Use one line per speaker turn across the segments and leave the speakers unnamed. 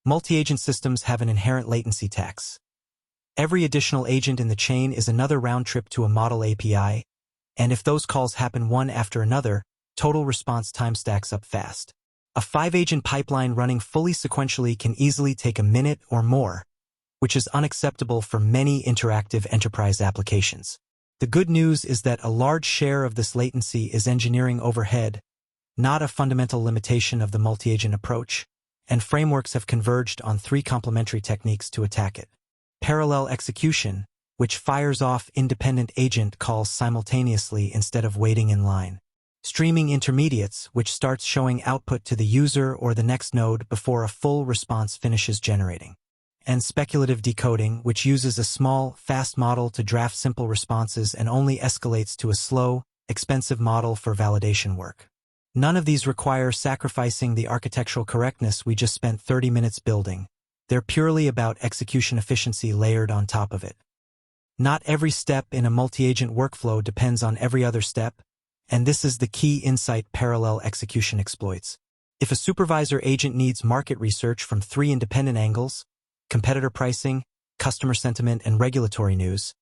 Multi-agent systems have an inherent latency tax. Every additional agent in the chain is another round trip to a model API, and if those calls happen one after another, total response time stacks up fast. A 5-agent pipeline running fully sequentially can easily take a minute or more, which is unacceptable for many interactive enterprise applications. The good news is that a large share of this latency is engineering overhead, not a fundamental limitation of the multi-agent approach, and frameworks have converged on 3 complementary techniques to attack it. Parallel execution, which fires off independent agent calls simultaneously instead of waiting in line. Streaming intermediates, which starts showing output to the user or the next node before a full response finishes generating. And speculative decoding, which uses a small, fast model to draft simple responses and only escalates to a slow, expensive model for validation work. None of these require sacrificing the architectural correctness we just spent 30 minutes building. They're purely about execution efficiency layered on top of it. Not every step in a multi-agent workflow depends on every other step, and this is the key insight parallel execution exploits. If a supervisor agent needs market research from 3 independent angles, competitor pricing, customer sentiment, and regulatory news,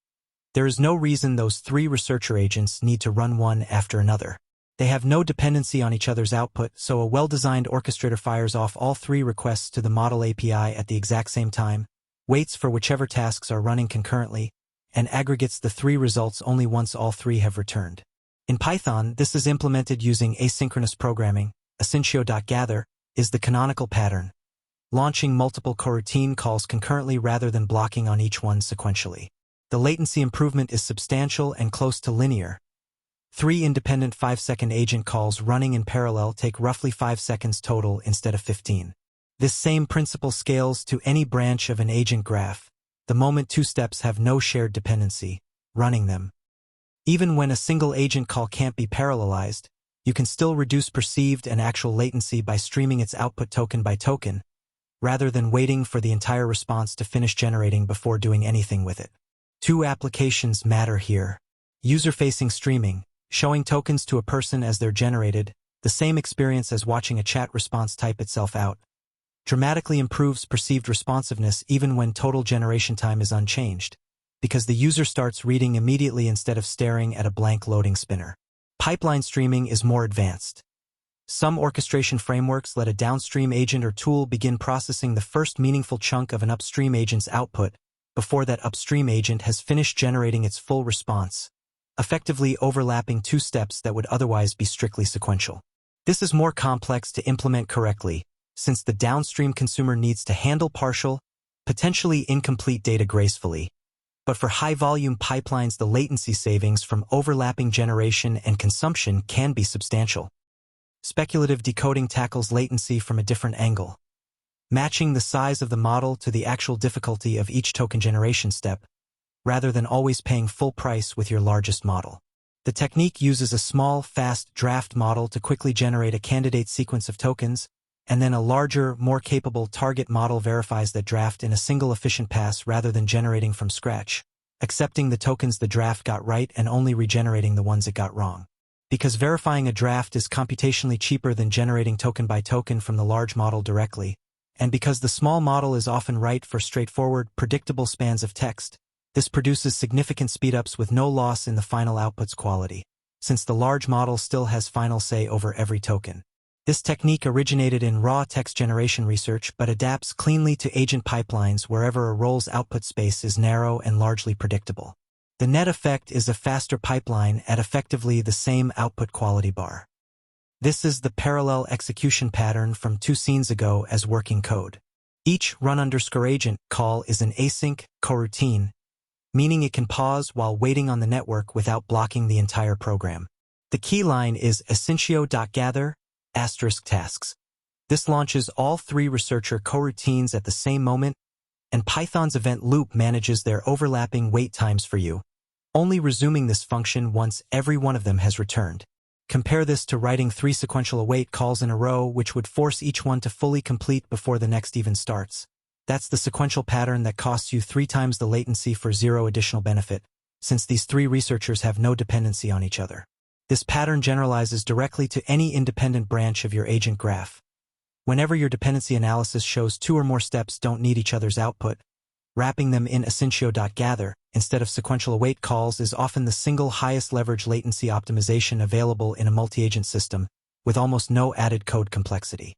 there is no reason those 3 researcher agents need to run one after another. They have no dependency on each other's output, so a well-designed orchestrator fires off all 3 requests to the model API at the exact same time, waits for whichever tasks are running concurrently, and aggregates the 3 results only once all 3 have returned. In Python, this is implemented using asynchronous programming. Asyncio.gather is the canonical pattern, launching multiple coroutine calls concurrently rather than blocking on each one sequentially. The latency improvement is substantial and close to linear. 3 independent 5-second agent calls running in parallel take roughly 5 seconds total instead of 15. This same principle scales to any branch of an agent graph, the moment 2 steps have no shared dependency, running them. Even when a single agent call can't be parallelized, you can still reduce perceived and actual latency by streaming its output token by token, rather than waiting for the entire response to finish generating before doing anything with it. 2 applications matter here. User-facing streaming, showing tokens to a person as they're generated, the same experience as watching a chat response type itself out, dramatically improves perceived responsiveness even when total generation time is unchanged, because the user starts reading immediately instead of staring at a blank loading spinner. Pipeline streaming is more advanced. Some orchestration frameworks let a downstream agent or tool begin processing the first meaningful chunk of an upstream agent's output before that upstream agent has finished generating its full response, effectively overlapping 2 steps that would otherwise be strictly sequential. This is more complex to implement correctly, since the downstream consumer needs to handle partial, potentially incomplete data gracefully. But for high-volume pipelines, the latency savings from overlapping generation and consumption can be substantial. Speculative decoding tackles latency from a different angle, matching the size of the model to the actual difficulty of each token generation step, rather than always paying full price with your largest model. The technique uses a small, fast draft model to quickly generate a candidate sequence of tokens, and then a larger, more capable target model verifies that draft in a single efficient pass rather than generating from scratch, accepting the tokens the draft got right and only regenerating the ones it got wrong. Because verifying a draft is computationally cheaper than generating token by token from the large model directly, and because the small model is often right for straightforward, predictable spans of text, this produces significant speedups with no loss in the final output's quality, since the large model still has final say over every token. This technique originated in raw text generation research but adapts cleanly to agent pipelines wherever a role's output space is narrow and largely predictable. The net effect is a faster pipeline at effectively the same output quality bar. This is the parallel execution pattern from 2 scenes ago as working code. Each run_agent call is an async coroutine, meaning it can pause while waiting on the network without blocking the entire program. The key line is asyncio.gather *tasks. This launches all 3 researcher coroutines at the same moment, and Python's event loop manages their overlapping wait times for you, only resuming this function once every one of them has returned. Compare this to writing 3 sequential await calls in a row, which would force each one to fully complete before the next even starts. That's the sequential pattern that costs you 3 times the latency for 0 additional benefit, since these 3 researchers have no dependency on each other. This pattern generalizes directly to any independent branch of your agent graph. Whenever your dependency analysis shows two or more steps don't need each other's output, wrapping them in asyncio.gather instead of sequential await calls is often the single highest leverage latency optimization available in a multi-agent system, with almost no added code complexity.